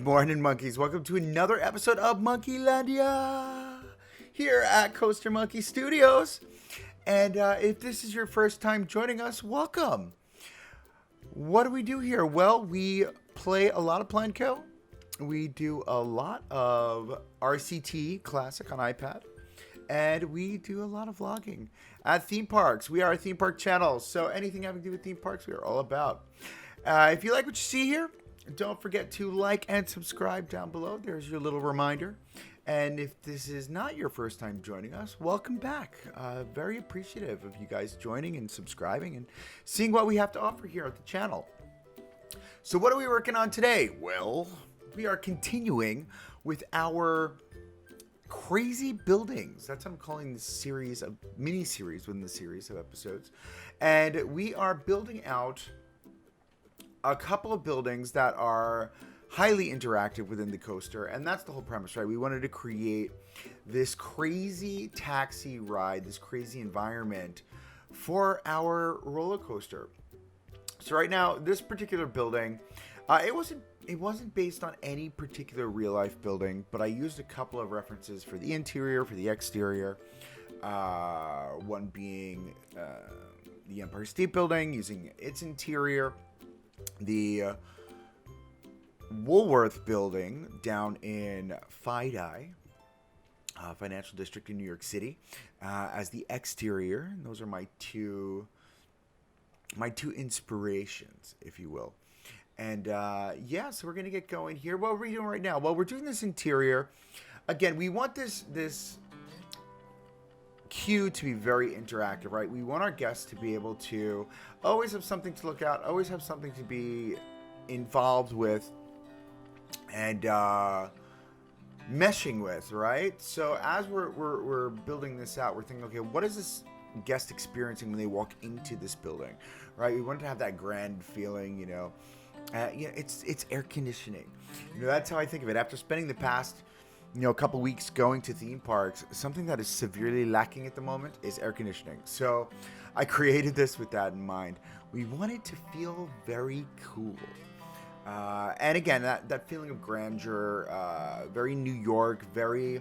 morning, monkeys. Welcome to another episode of Monkeylandia here at Coaster Monkey Studios. And if this is your first time joining us, welcome. What do we do here? Well, we play a lot of Planco. We do a lot of RCT Classic on iPad. And we do a lot of vlogging at theme parks. We are a theme park channel, so anything having to do with theme parks, we are all about. If you like what you see here, don't forget to like and subscribe down below. There's your little reminder. And if this is not your first time joining us, welcome back. Very appreciative of you guys joining and subscribing and seeing what we have to offer here at the channel. So what are we working on today? Well, we are continuing with our crazy buildings. That's what I'm calling this series of mini-series within the series of episodes. And we are building out a couple of buildings that are highly interactive within the coaster, and that's the whole premise, right? We wanted to create this crazy taxi ride, this crazy environment for our roller coaster. So right now, this particular building, it wasn't based on any particular real life building, but I used a couple of references for the interior, for the exterior. One being the Empire State Building, using its interior. The Woolworth Building down in FIDI, Financial District in New York City, as the exterior. And those are my two inspirations, if you will. And yeah, so we're gonna get going here. What are we doing right now? Well, we're doing this interior. Again, we want this queue to be very interactive, right? We want our guests to be able to always have something to look at, always have something to be involved with and meshing with, right? So as we're building this out, we're thinking, okay, what is this guest experiencing when they walk into this building, right? We want to have that grand feeling, you know. It's air conditioning. You know, that's how I think of it. After spending the past a couple weeks going to theme parks, something that is severely lacking at the moment is air conditioning. So I created this with that in mind. We want it to feel very cool. And again, that feeling of grandeur, very New York, very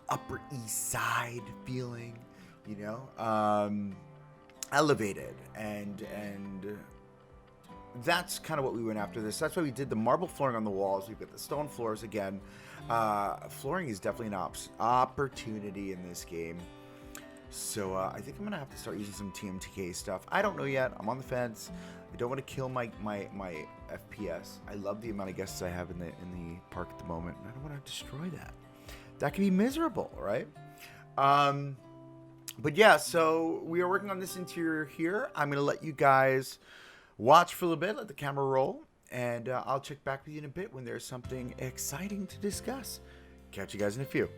Upper East Side feeling, you know, elevated. And that's kind of what we went after this. That's why we did the marble flooring on the walls. We've got the stone floors again. Flooring is definitely an opportunity in this game. So I think I'm going to have to start using some TMTK stuff. I don't know yet. I'm on the fence. I don't want to kill my FPS. I love the amount of guests I have in the park at the moment. And I don't want to destroy that. That can be miserable, right? But yeah, so we are working on this interior here. I'm going to let you guys watch for a little bit, let the camera roll, and I'll check back with you in a bit when there's something exciting to discuss. Catch you guys in a few.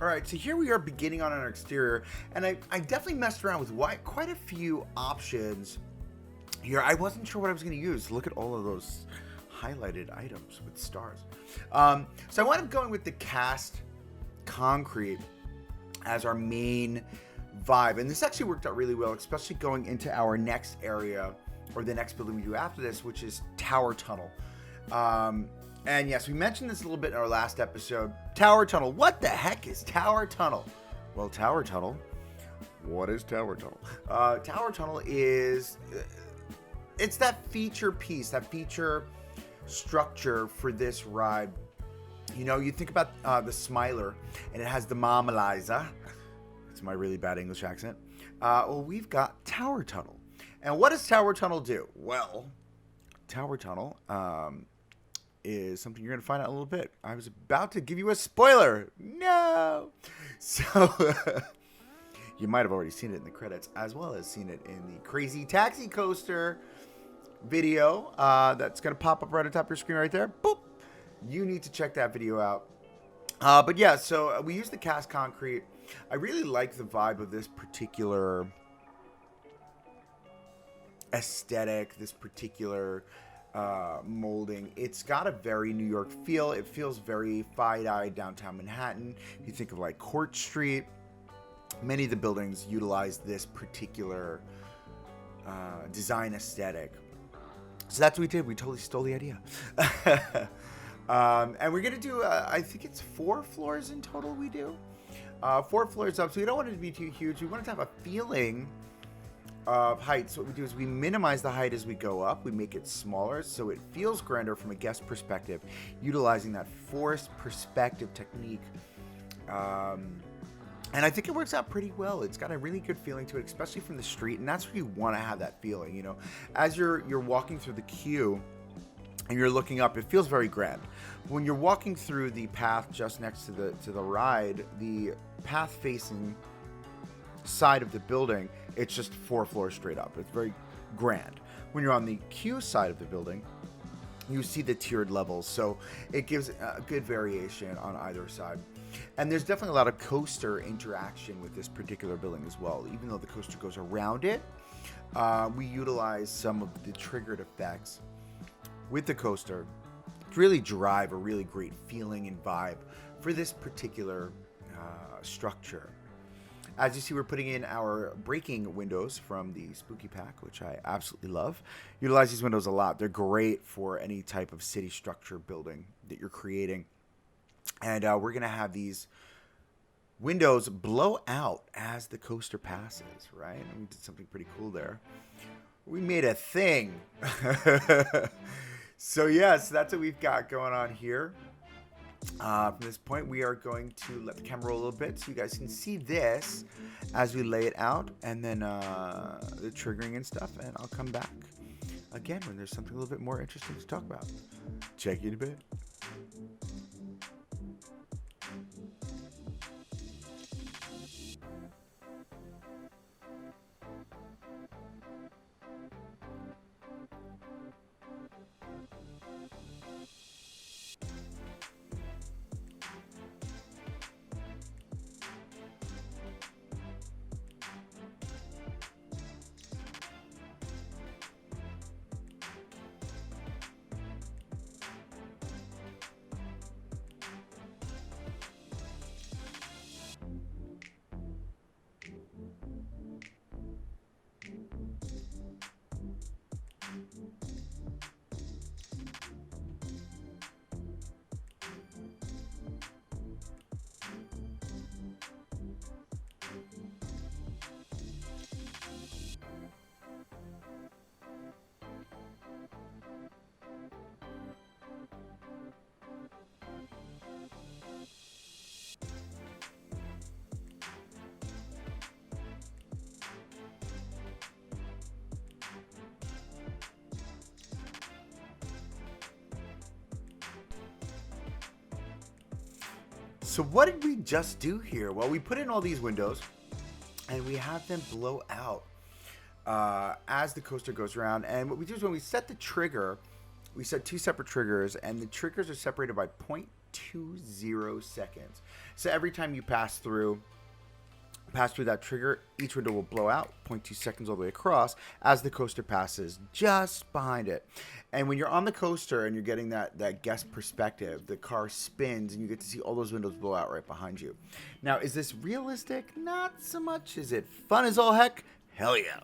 All right, so here we are beginning on our exterior, and I definitely messed around with quite a few options here. I wasn't sure what I was going to use. Look at all of those highlighted items with stars. So I wound up going with the cast concrete as our main vibe, and this actually worked out really well, especially going into our next area, or the next building we do after this, which is Tower Tunnel. And yes, we mentioned this a little bit in our last episode. Tower Tunnel. What the heck is Tower Tunnel? Well, Tower Tunnel. What is Tower Tunnel? Tower Tunnel is... it's that feature piece, that feature structure for this ride. You know, you think about the Smiler, and it has the Mama Liza. It's my really bad English accent. Well, we've got Tower Tunnel. And what does Tower Tunnel do? Well, Tower Tunnel... is something you're going to find out in a little bit. I was about to give you a spoiler. No! So, you might have already seen it in the credits, as well as seen it in the Crazy Taxi Coaster video that's going to pop up right on top of your screen right there. Boop! You need to check that video out. But yeah, so we use the cast concrete. I really like the vibe of this particular aesthetic, this particular... molding. It's got a very New York feel. It feels very fide-eyed downtown Manhattan. You think of like Court Street. Many of the buildings utilize this particular design aesthetic. So that's what we did. We totally stole the idea. And we're going to do, I think it's 4 floors in total we do. 4 floors up. So we don't want it to be too huge. We want it to have a feeling of height. So what we do is we minimize the height as we go up. We make it smaller so it feels grander from a guest perspective, utilizing that forced perspective technique. And I think it works out pretty well. It's got a really good feeling to it, especially from the street, and that's where you want to have that feeling. You know, as you're walking through the queue and you're looking up, it feels very grand. When you're walking through the path just next to the ride, the path facing side of the building, it's just 4 floors straight up. It's very grand. When you're on the queue side of the building, you see the tiered levels, so it gives a good variation on either side. And there's definitely a lot of coaster interaction with this particular building as well. Even though the coaster goes around it, we utilize some of the triggered effects with the coaster to really drive a really great feeling and vibe for this particular structure. As you see, we're putting in our braking windows from the Spooky Pack, which I absolutely love. Utilize these windows a lot. They're great for any type of city structure building that you're creating. And we're going to have these windows blow out as the coaster passes, right? And we did something pretty cool there. We made a thing. So, yes, that's what we've got going on here. From this point, we are going to let the camera roll a little bit so you guys can see this as we lay it out, and then the triggering and stuff, and I'll come back again when there's something a little bit more interesting to talk about. Check you in a bit. So what did we just do here? Well, we put in all these windows and we have them blow out as the coaster goes around. And what we do is when we set the trigger, we set two separate triggers, and the triggers are separated by 0.20 seconds. So every time you pass through that trigger, each window will blow out 0.2 seconds all the way across as the coaster passes just behind it. And when you're on the coaster and you're getting that guest perspective, the car spins and you get to see all those windows blow out right behind you. Now, is this realistic? Not so much. Is it fun as all heck? Hell yeah.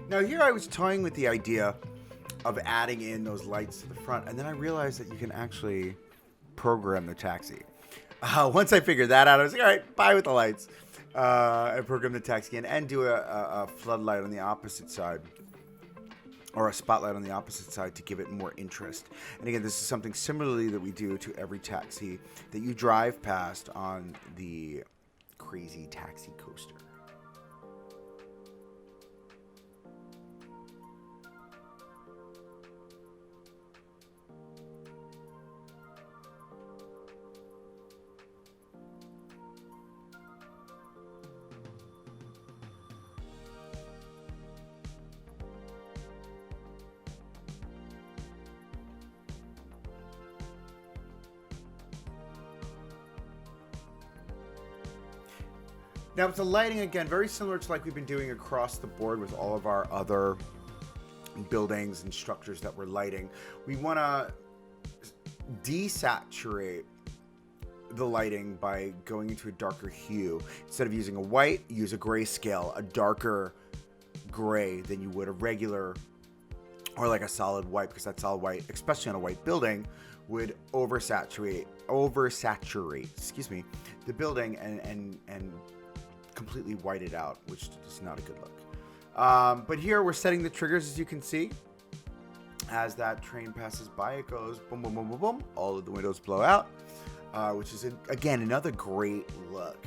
Now here I was toying with the idea of adding in those lights to the front, and then I realized that you can actually program the taxi. Once I figured that out, I was like, all right, bye with the lights. And program the taxi in and do a floodlight on the opposite side, or a spotlight on the opposite side to give it more interest. And again, this is something similarly that we do to every taxi that you drive past on the Crazy Taxi Coaster. Now, with the lighting, again, very similar to like we've been doing across the board with all of our other buildings and structures that we're lighting. We want to desaturate the lighting by going into a darker hue. Instead of using a white, use a grayscale, a darker gray than you would a regular or like a solid white, because that solid white, especially on a white building, would oversaturate, the building and completely white it out, which is not a good look. But here we're setting the triggers, as you can see. As that train passes by, it goes boom, boom, boom, boom, boom. All of the windows blow out, which is, again, another great look.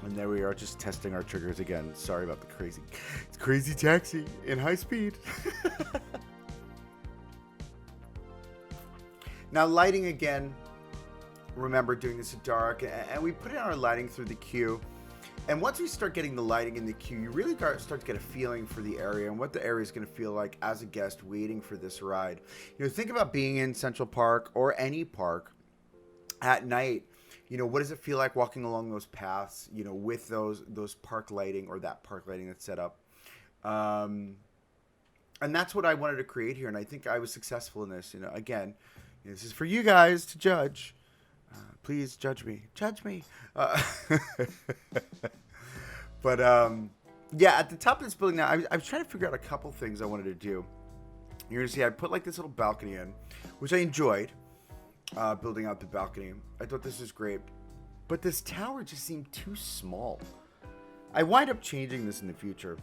And there we are, just testing our triggers again. Sorry about the crazy taxi in high speed. Now lighting again, remember doing this in dark, and we put in our lighting through the queue. And once we start getting the lighting in the queue, you really start to get a feeling for the area and what the area is going to feel like as a guest waiting for this ride. You know, think about being in Central Park or any park at night. You know, what does it feel like walking along those paths, you know, with those park lighting or that park lighting that's set up? And that's what I wanted to create here. And I think I was successful in this. You know, again, this is for you guys to judge. Please judge me. Judge me. But Yeah, at the top of this building now, I was trying to figure out a couple things I wanted to do. You're going to see I put like this little balcony in, which I enjoyed, building out the balcony. I thought this was great. But this tower just seemed too small. I wind up changing this in the future.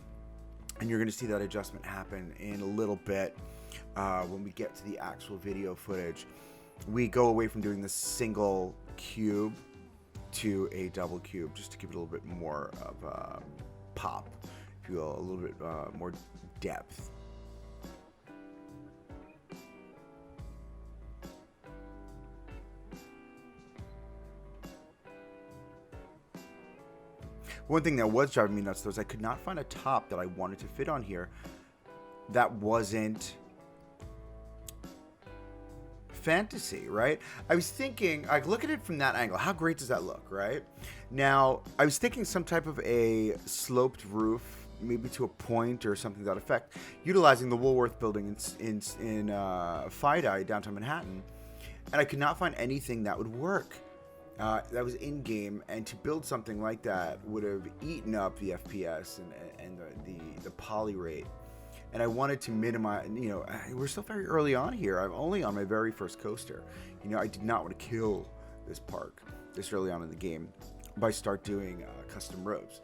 And you're going to see that adjustment happen in a little bit when we get to the actual video footage. We go away from doing this single cube to a double cube just to give it a little bit more of pop, if you will, a little bit more depth. One thing that was driving me nuts, though, is I could not find a top that I wanted to fit on here that wasn't fantasy, right? I was thinking, like, look at it from that angle. How great does that look, right? Now, I was thinking some type of a sloped roof, maybe to a point or something to that effect, utilizing the Woolworth building in FIDI, downtown Manhattan. And I could not find anything that would work. That was in game, and to build something like that would have eaten up the FPS and the poly rate. And I wanted to minimize. We're still very early on here. I'm only on my very first coaster. I did not want to kill this park this early on in the game by start doing custom roads.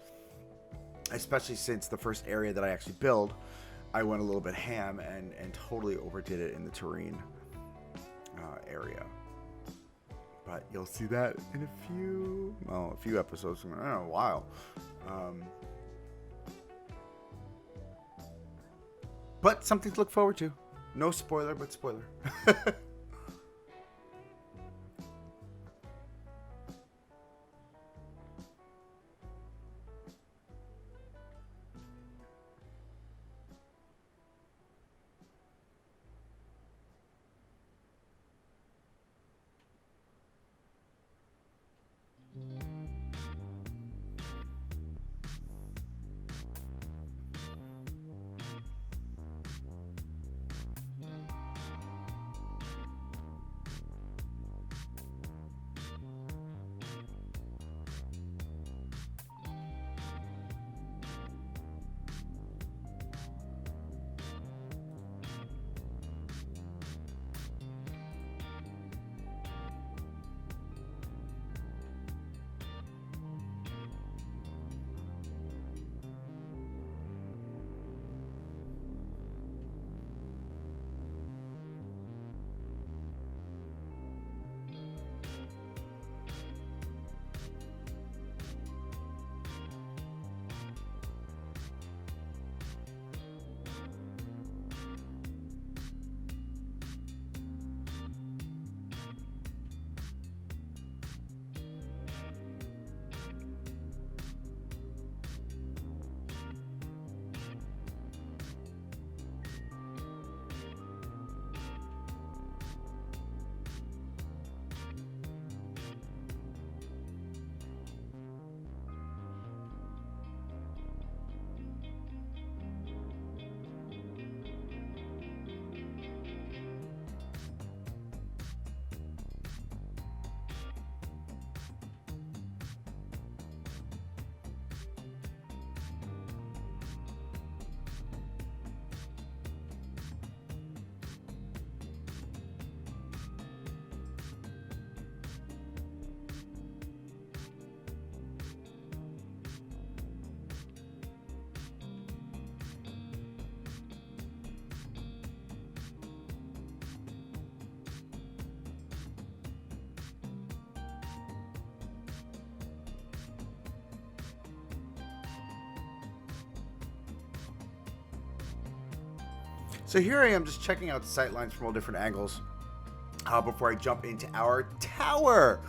Especially since the first area that I actually build, I went a little bit ham and totally overdid it in the terrain area. But you'll see that in a few episodes. I don't know, a while. But something to look forward to. No spoiler, but spoiler. So here I am just checking out the sight lines from all different angles before I jump into our tower.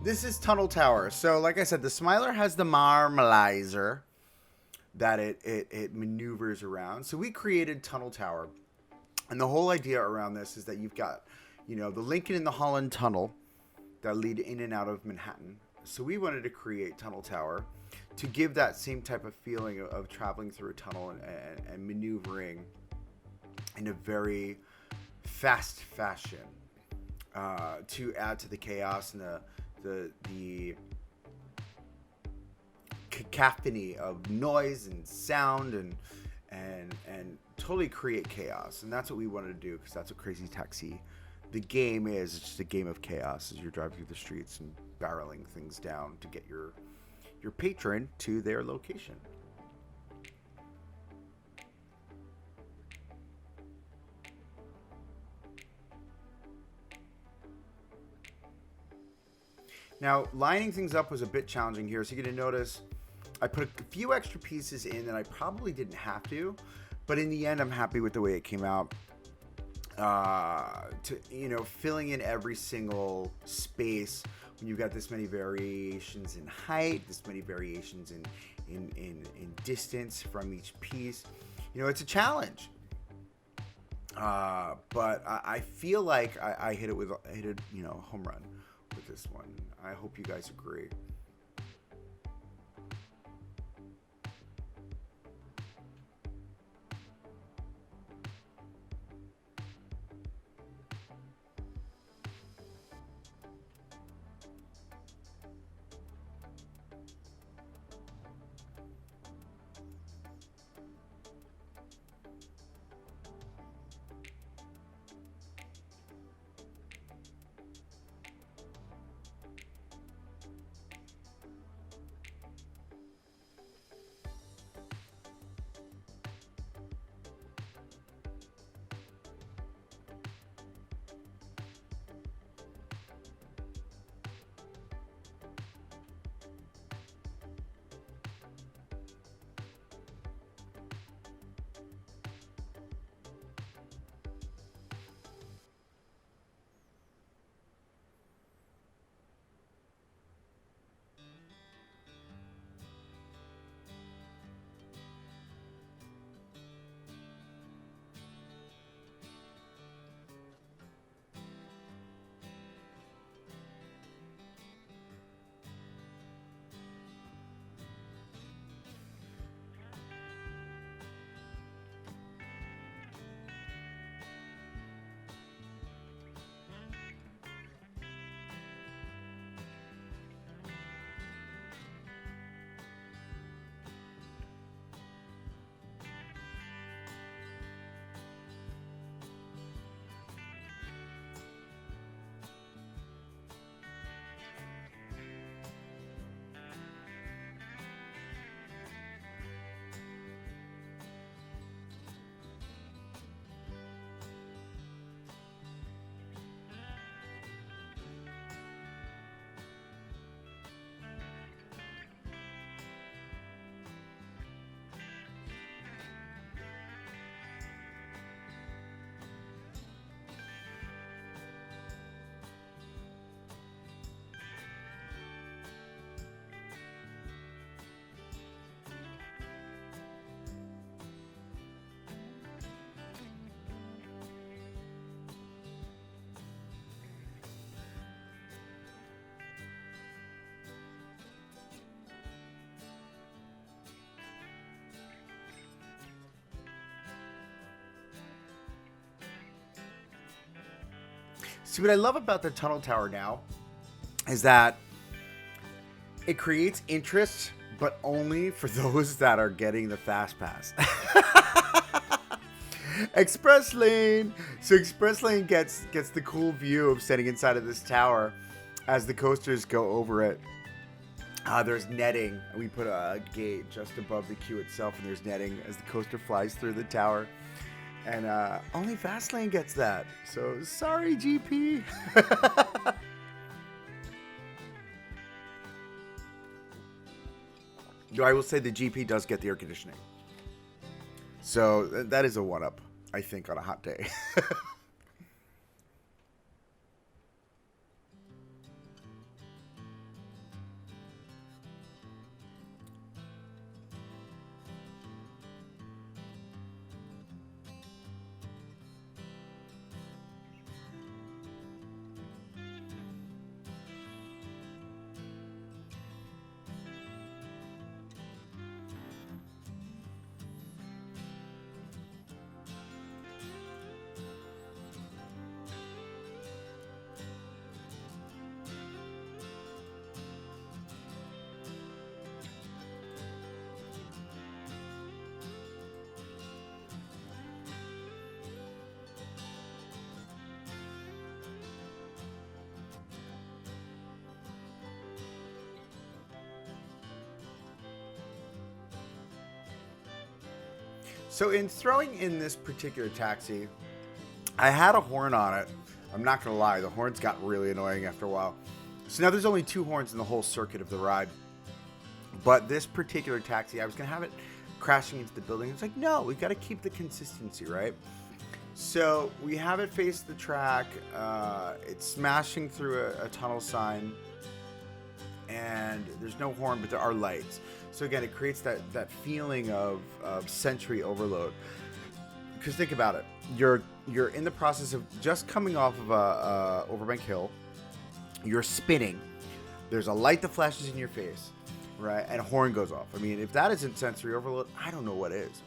This is Tunnel Tower. So like I said, the Smiler has the marmalizer that it maneuvers around. So we created Tunnel Tower. And the whole idea around this is that you've got, the Lincoln and the Holland Tunnel that lead in and out of Manhattan. So we wanted to create Tunnel Tower to give that same type of feeling of traveling through a tunnel and maneuvering in a very fast fashion to add to the chaos and the cacophony of noise and sound and totally create chaos. And that's what we wanted to do, because that's what Crazy Taxi, the game is. It's just a game of chaos as you're driving through the streets and barreling things down to get your patron to their location. Now, lining things up was a bit challenging here, so you're going to notice I put a few extra pieces in that I probably didn't have to, but in the end, I'm happy with the way it came out. Filling in every single space when you've got this many variations in height, this many variations in distance from each piece, it's a challenge. But I feel like I hit it, home run with this one. I hope you guys agree. See, what I love about the Tunnel Tower now is that it creates interest, but only for those that are getting the Fast Pass. Express Lane. So Express Lane gets the cool view of standing inside of this tower as the coasters go over it. There's netting. We put a gate just above the queue itself, and there's netting as the coaster flies through the tower. And only Fastlane gets that. So sorry, GP. I will say the GP does get the air conditioning. So that is a one-up, I think, on a hot day. So in throwing in this particular taxi, I had a horn on it. I'm not going to lie, the horns got really annoying after a while. So now there's only 2 horns in the whole circuit of the ride. But this particular taxi, I was going to have it crashing into the building. It's like, no, we've got to keep the consistency, right? So we have it face the track. It's smashing through a tunnel sign. And there's no horn, but there are lights. So again, it creates that feeling of sensory overload. Because think about it. You're in the process of just coming off of a overbank hill. You're spinning. There's a light that flashes in your face, right? And a horn goes off. I mean, if that isn't sensory overload, I don't know what is.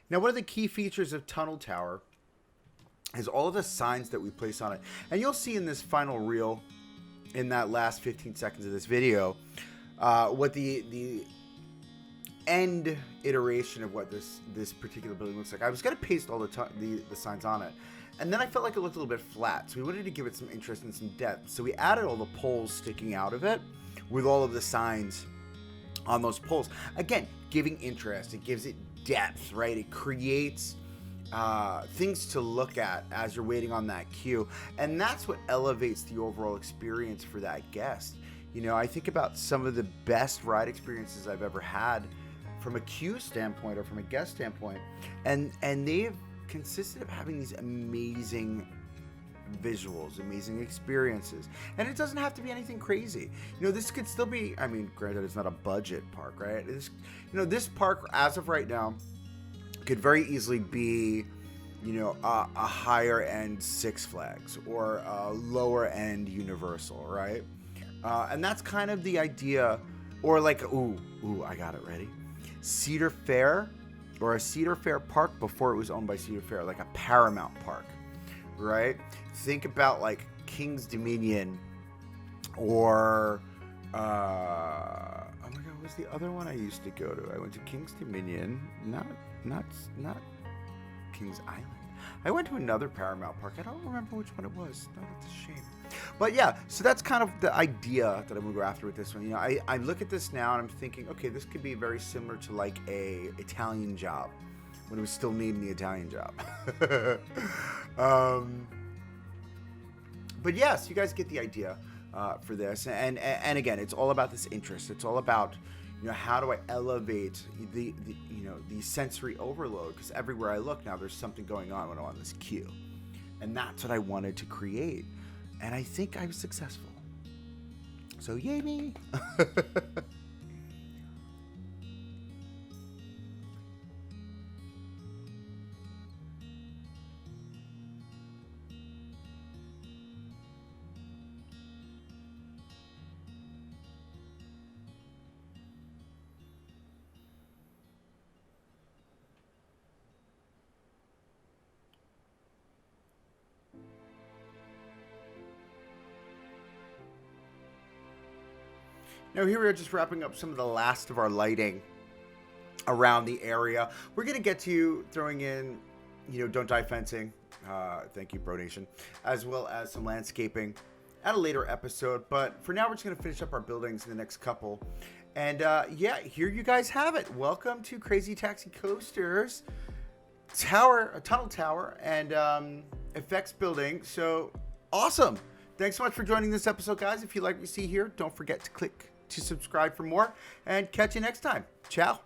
Now, one of the key features of Tunnel Tower is all of the signs that we place on it. And you'll see in this final reel, in that last 15 seconds of this video, what the end iteration of what this particular building looks like. I was going to paste all the signs on it. And then I felt like it looked a little bit flat. So we wanted to give it some interest and some depth. So we added all the poles sticking out of it with all of the signs on those poles. Again, giving interest. It gives it depth, right? It creates things to look at as you're waiting on that queue. And that's what elevates the overall experience for that guest. You know, I think about some of the best ride experiences I've ever had from a queue standpoint or from a guest standpoint. And they've consisted of having these amazing visuals, amazing experiences. And it doesn't have to be anything crazy. You know, this could still be, I mean, granted, it's not a budget park, right? This park, as of right now, could very easily be, a higher end Six Flags or a lower end Universal, right? And that's kind of the idea. Or like, I got it, ready? Cedar Fair, or a Cedar Fair park before it was owned by Cedar Fair, like a Paramount park, right? Think about like King's Dominion, or oh my God, what was the other one I used to go to? I went to King's Dominion, not King's Island. I went to another Paramount park. I don't remember which one it was. No, that's a shame. But yeah, so that's kind of the idea that I'm gonna go after with this one. You know, I look at this now and I'm thinking, okay, this could be very similar to like a Italian Job, when it was still named the Italian Job. But yes, you guys get the idea for this. And again, it's all about this interest. It's all about, how do I elevate the sensory overload? Because everywhere I look now, there's something going on when I'm on this queue. And that's what I wanted to create. And I think I was successful. So yay me. Now here we are just wrapping up some of the last of our lighting around the area. We're going to get to throwing in, Don't Die fencing. Thank you, Bro Nation. As well as some landscaping at a later episode. But for now, we're just going to finish up our buildings in the next couple. And here you guys have it. Welcome to Crazy Taxi Coaster's Tunnel Tower and effects building. So awesome. Thanks so much for joining this episode, guys. If you like what you see here, don't forget to click to subscribe for more, and catch you next time. Ciao.